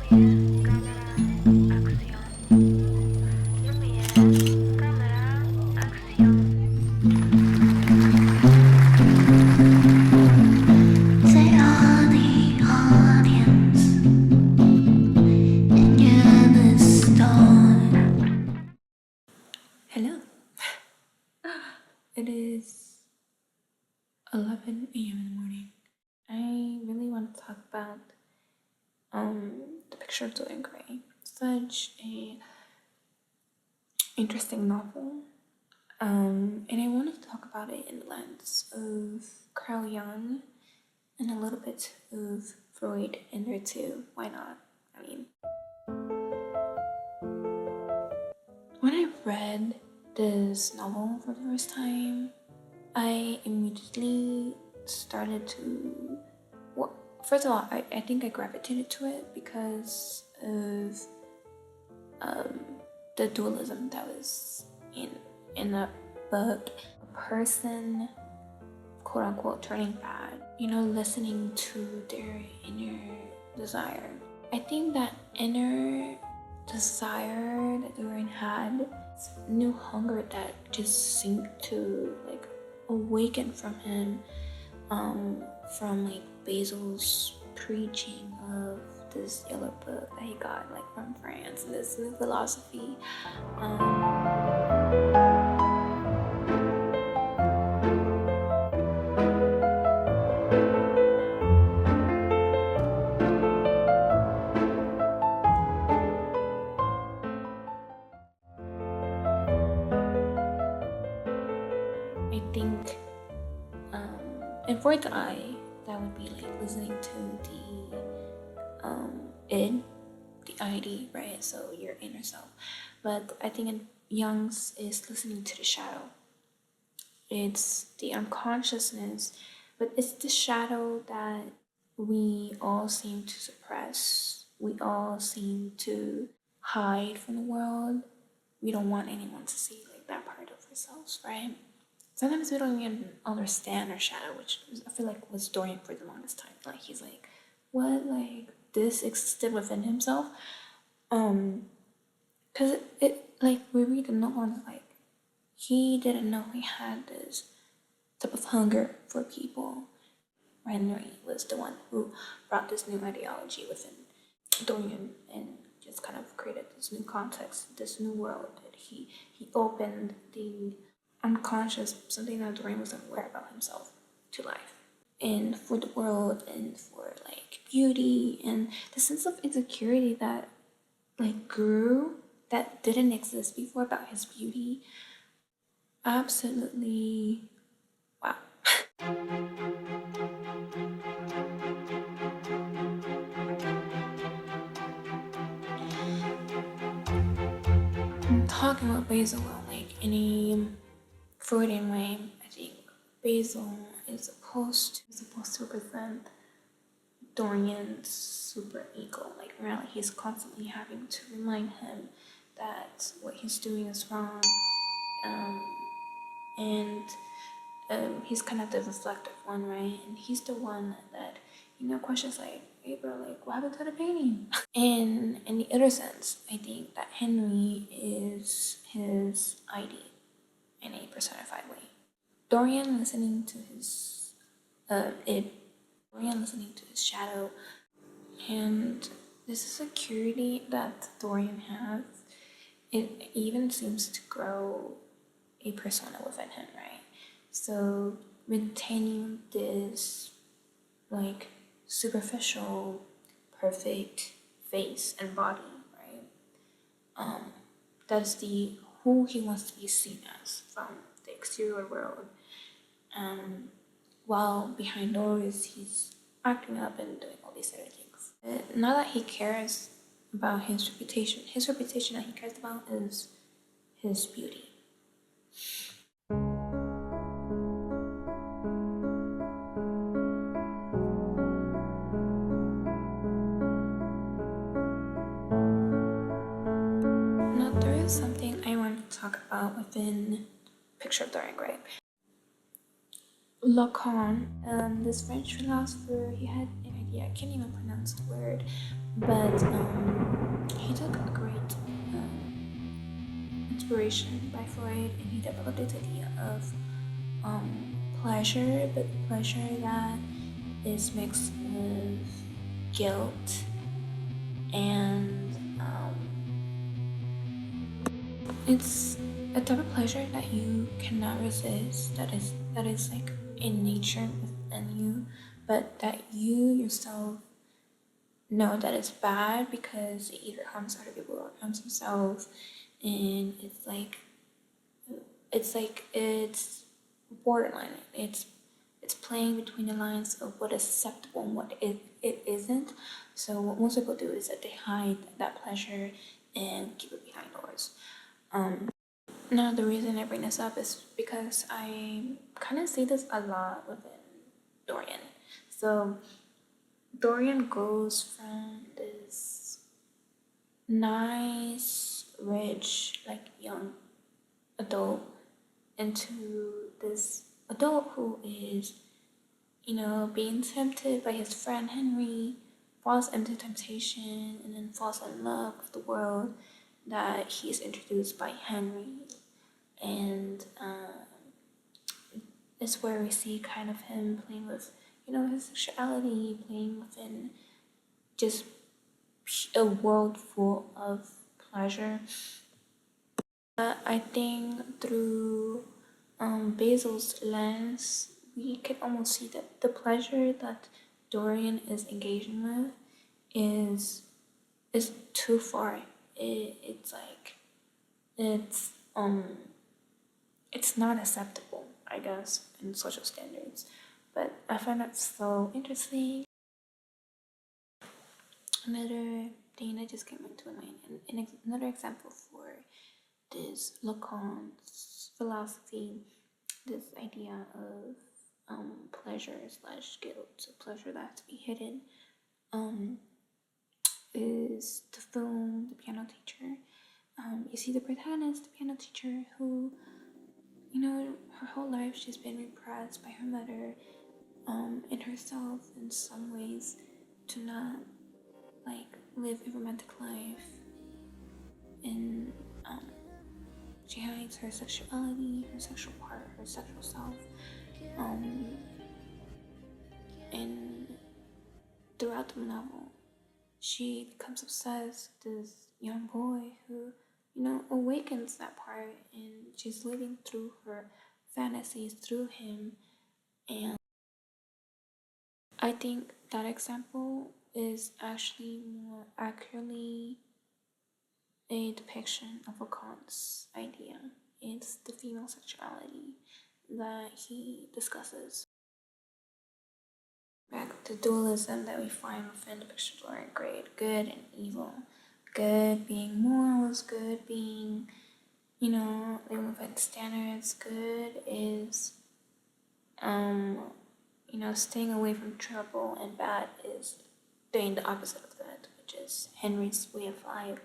Hello. It is 11 a.m. in the morning. I really want to talk about The Picture of Dorian Gray. Such a interesting novel. And I want to talk about it in the lens of Carl Jung and a little bit of Freud in there too. Why not? I mean, when I read this novel for the first time, I immediately started to, well, first of all, I think I gravitated to it because of the dualism that was in the book. A person, quote unquote, turning bad, listening to their inner desire. I think that inner desire that Dorian had, new hunger that just seemed to like awaken from him, from like Basil's preaching of this yellow book that he got like from France, and this new philosophy. I think in Freud's eye, that would be like listening to the ID, right? So your inner self. But I think in Jung's is listening to the shadow. It's the unconsciousness, but it's the shadow that we all seem to suppress. We all seem to hide from the world. We don't want anyone to see like that part of ourselves, right? Sometimes we don't even understand our shadow, which I feel like was Dorian for the longest time. Like he's like, what, like this existed within himself? Cause it like we read the novel and it's like he didn't know he had this type of hunger for people. Henry was the one who brought this new ideology within Dorian and just kind of created this new context, this new world that he opened the unconscious, something that Dorian wasn't aware about himself, to life. And for the world and for like beauty and the sense of insecurity that like grew that didn't exist before about his beauty. Absolutely wow. I'm talking about Basil like any Freudian way. I think Basil is supposed to represent Dorian's super ego. Like really, he's constantly having to remind him that what he's doing is wrong, and he's kind of the reflective one, right? And he's the one that questions like, "Hey, bro, like, what happened to the painting?" And in the other sense, I think that Henry is his ID in a personified way. Dorian listening to his Dorian listening to his shadow, and this security that Dorian has, it even seems to grow a persona within him, right? So maintaining this like superficial, perfect face and body, right? That's the who he wants to be seen as from the exterior world. While behind doors, he's acting up and doing all these other things. Not that he cares about his reputation. His reputation that he cares about is his beauty. Now, there is something I want to talk about within Picture of Dorian Gray. Lacan, this French philosopher, he had an idea, I can't even pronounce the word, but exploration by Freud, and he developed this idea of pleasure, but pleasure that is mixed with guilt and it's a type of pleasure that you cannot resist, that is like in nature within you, but that you yourself know that it's bad because it either harms other people or harms themselves. And it's borderline. It's playing between the lines of what is acceptable and what it isn't. So what most people do is that they hide that pleasure and keep it behind doors. Now the reason I bring this up is because I kind of see this a lot within Dorian. So Dorian goes from this nice, rich, like young adult into this adult who is, being tempted by his friend Henry, falls into temptation, and then falls in love with the world that he's introduced by Henry. And it's where we see kind of him playing with, his sexuality, playing within just a world full of pleasure. I think through Basil's lens, we can almost see that the pleasure that Dorian is engaging with is too far. It's not acceptable, I guess, in social standards. But I find that so interesting. Another thing that just came into my mind, and another example for this Lacan's philosophy, this idea of pleasure slash guilt, pleasure that has to be hidden, is the film The Piano Teacher. You see the protagonist, the piano teacher, who, her whole life she's been repressed by her mother, and herself in some ways to not live a romantic life, and she hides her sexuality, her sexual part, her sexual self, and throughout the novel she becomes obsessed with this young boy who, awakens that part, and she's living through her fantasies through him. And I think that example is actually more accurately a depiction of Lacan's idea. It's the female sexuality that he discusses. Back to dualism that we find within the picture of Dorian Gray, good and evil. Good being morals, good being, living within standards. Good is, staying away from trouble, and bad is doing the opposite of that, which is Henry's way of life,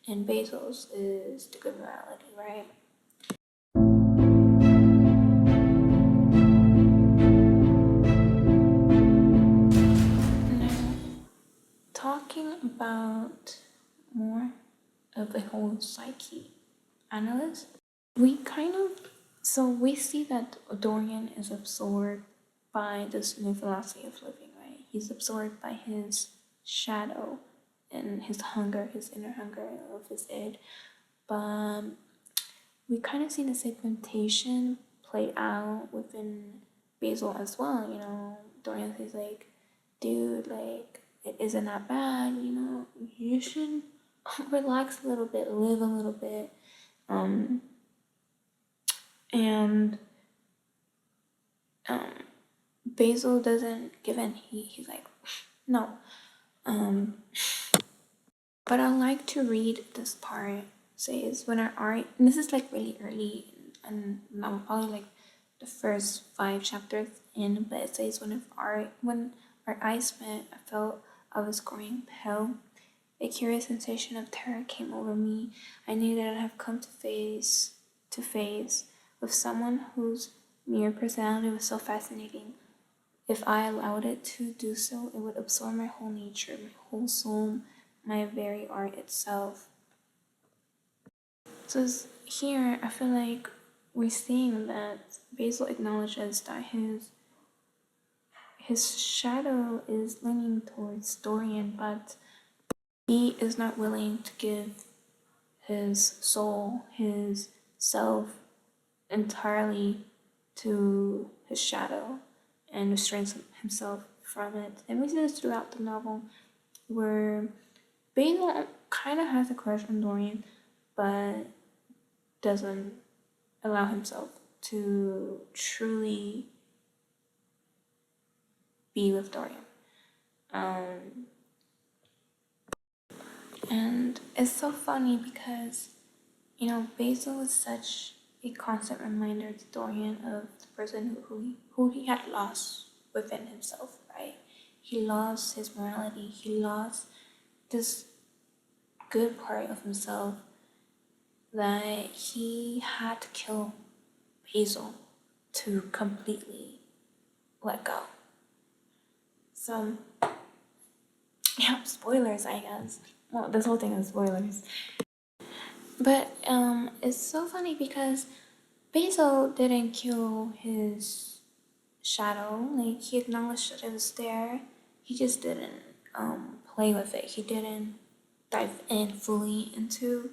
and Basil's is the good morality, right? Now, talking about more of a whole psyche analyst, we see that Dorian is absorbed by this new philosophy of living, right? He's absorbed by his shadow and his hunger, his inner hunger of his id. But we kind of see the same temptation play out within Basil as well. Dorian says dude, it isn't that bad, you should relax a little bit, live a little bit. And Basil doesn't give in. He's like, no. But I like to read this part. Says when our art, and this is really early, and I'm probably the first 5 chapters in, but it says when our eyes met, I felt I was growing pale. A curious sensation of terror came over me. I knew that I'd have come to face with someone whose mere personality was so fascinating. If I allowed it to do so, it would absorb my whole nature, my whole soul, my very art itself. So here, I feel like we're seeing that Basil acknowledges that his shadow is leaning towards Dorian, but he is not willing to give his soul, his self, entirely to his shadow and restrains himself from it. And we see this throughout the novel, where Basil kind of has a crush on Dorian, but doesn't allow himself to truly be with Dorian. And it's so funny because, Basil is such a constant reminder to Dorian of the person who he had lost within himself, right? He lost his morality, he lost this good part of himself that he had to kill Basil to completely let go. So, yeah, spoilers, I guess. Well, this whole thing is spoilers. But it's so funny because Basil didn't kill his shadow. Like, he acknowledged that it was there. He just didn't play with it. He didn't dive in fully into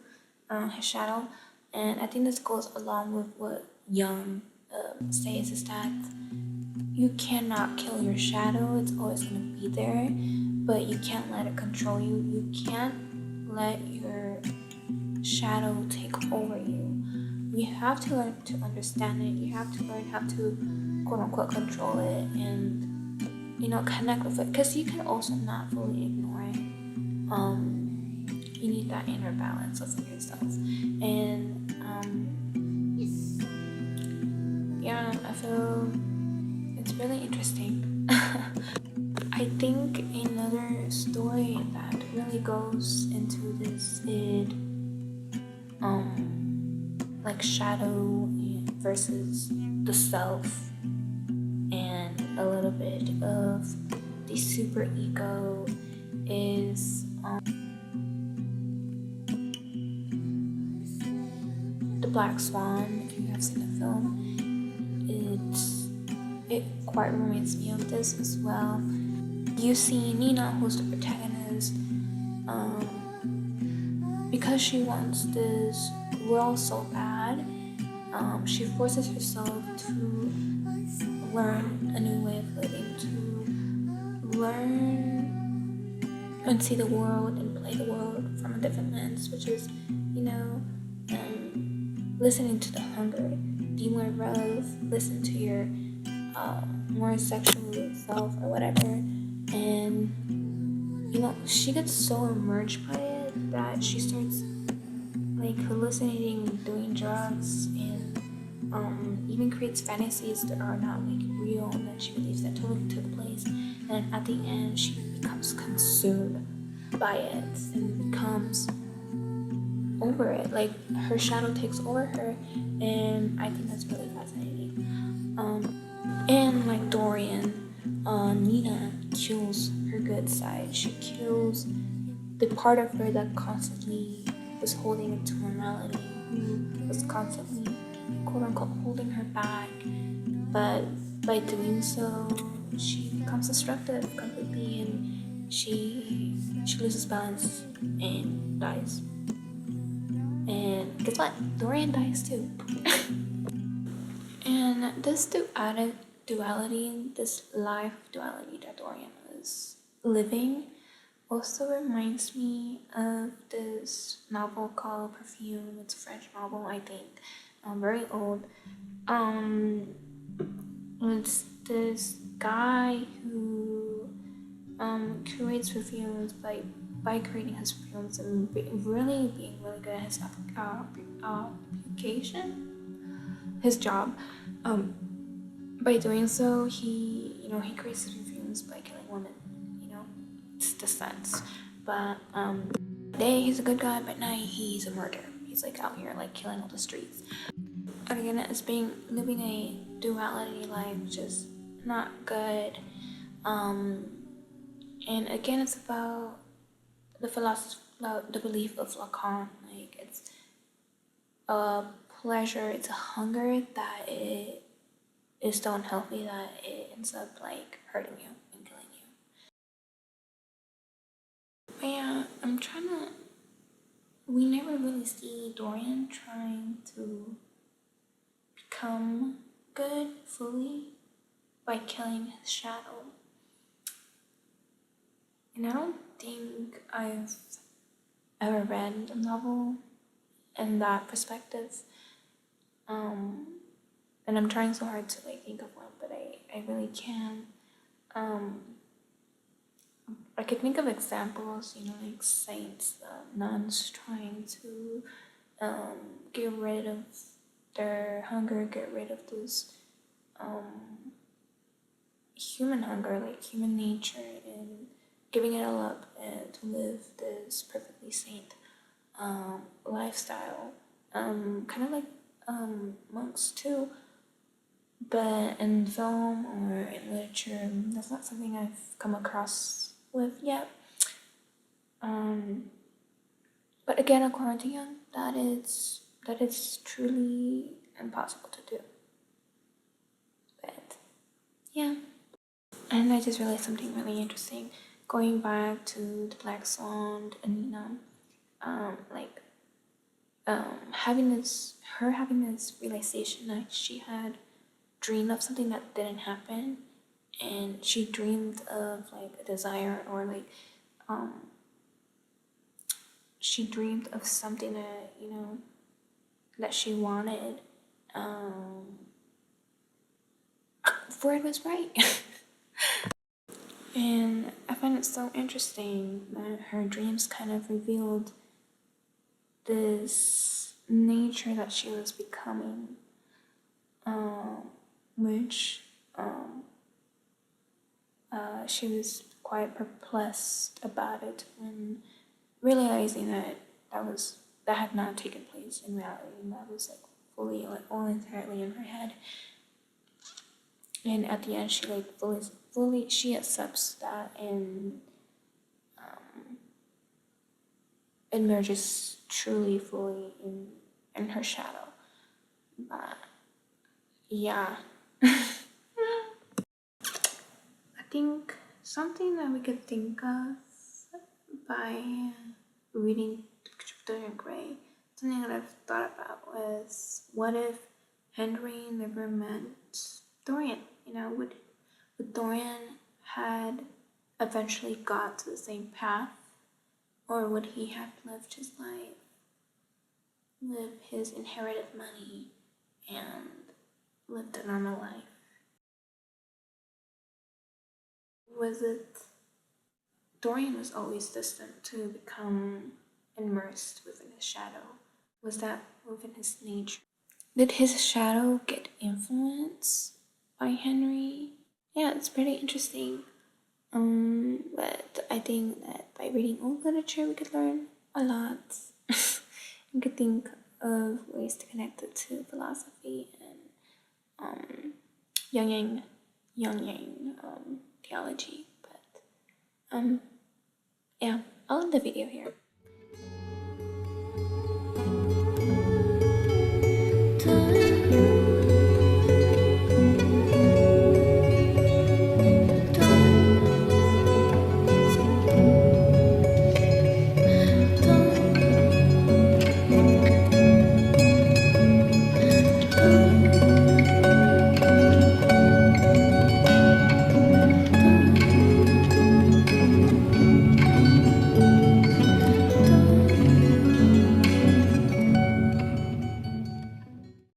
his shadow. And I think this goes along with what Young says, is that you cannot kill your shadow. It's always going to be there, but you can't let it control you. You can't let your shadow take over you. You have to learn to understand it. You have to learn how to quote unquote control it and connect with it, because you can also not fully ignore it. You need that inner balance within yourself. And yeah, I feel it's really interesting. I think another story that really goes into this is like shadow versus the self, and a little bit of the super ego is the Black Swan. If you have seen the film, it quite reminds me of this as well. You see Nina, who's the protagonist, because she wants this role so bad, she forces herself to learn a new way of living, to learn and see the world and play the world from a different lens, which is, listening to the hunger, be more love, listen to your more sexual self or whatever. And she gets so immersed by it that she starts like hallucinating, doing drugs, and even creates fantasies that are not like real, and then she believes that totally took place. And at the end, she becomes consumed by it and becomes over it. Like, her shadow takes over her, and I think that's really fascinating. And like Dorian, Nina kills her good side. She kills the part of her that constantly was holding into morality, who was constantly quote unquote holding her back. But by doing so, she becomes destructive completely, and she loses balance and dies. And guess what? Dorian dies too. And this duality, this life duality that Dorian is living, also reminds me of this novel called Perfume. It's a French novel, I think. Very old. It's this guy who curates perfumes by creating his perfumes and being really good at his application, his job. By doing so, he creates his perfumes by killing women. It's the sense. But day he's a good guy, but night he's a murderer. He's like out here like killing all the streets. Again, it's living a duality life, just not good. And again, it's about the philosophy, the belief of Lacan. Like, a pleasure, it's a hunger that it is so unhealthy that it ends up like hurting you and killing you. But yeah, I'm trying to. We never really see Dorian trying to become good fully by killing his shadow. And I don't think I've ever read a novel in that perspective. And I'm trying so hard to like think of one, but I really can't. I could think of examples, you know, like saints, nuns trying to get rid of their hunger, get rid of this human hunger, like human nature, and giving it all up and to live this perfectly saint lifestyle. Kind of like monks too, but in film or in literature, that's not something I've come across with yet. But again, according to Jung, that is truly impossible to do. But yeah, and I just realized something really interesting. Going back to the Black Swan and Nina, like having this realization that she had dreamed of something that didn't happen, and she dreamed of like a desire or like she dreamed of something that, you know, that she wanted. Freud was right. And I find it so interesting that her dreams kind of revealed this nature that she was becoming, which she was quite perplexed about it when realizing that that had not taken place in reality, and that was like fully, like all entirely in her head. And at the end, she like fully she accepts that and emerges truly fully in her shadow. But yeah, I think something that we could think of by reading The Picture of Dorian Gray, something that I've thought about was, what if Henry never met Dorian? You know, would Dorian had eventually got to the same path, or would he have lived his life with his inherited money and lived a normal life? Was it Dorian was always destined to become immersed within his shadow? Was that within his nature? Did his shadow get influenced by Henry? Yeah, it's pretty interesting. But I think that by reading old literature, we could learn a lot. We could think of ways to connect it to philosophy and Jungian theology. But yeah, I'll end the video here.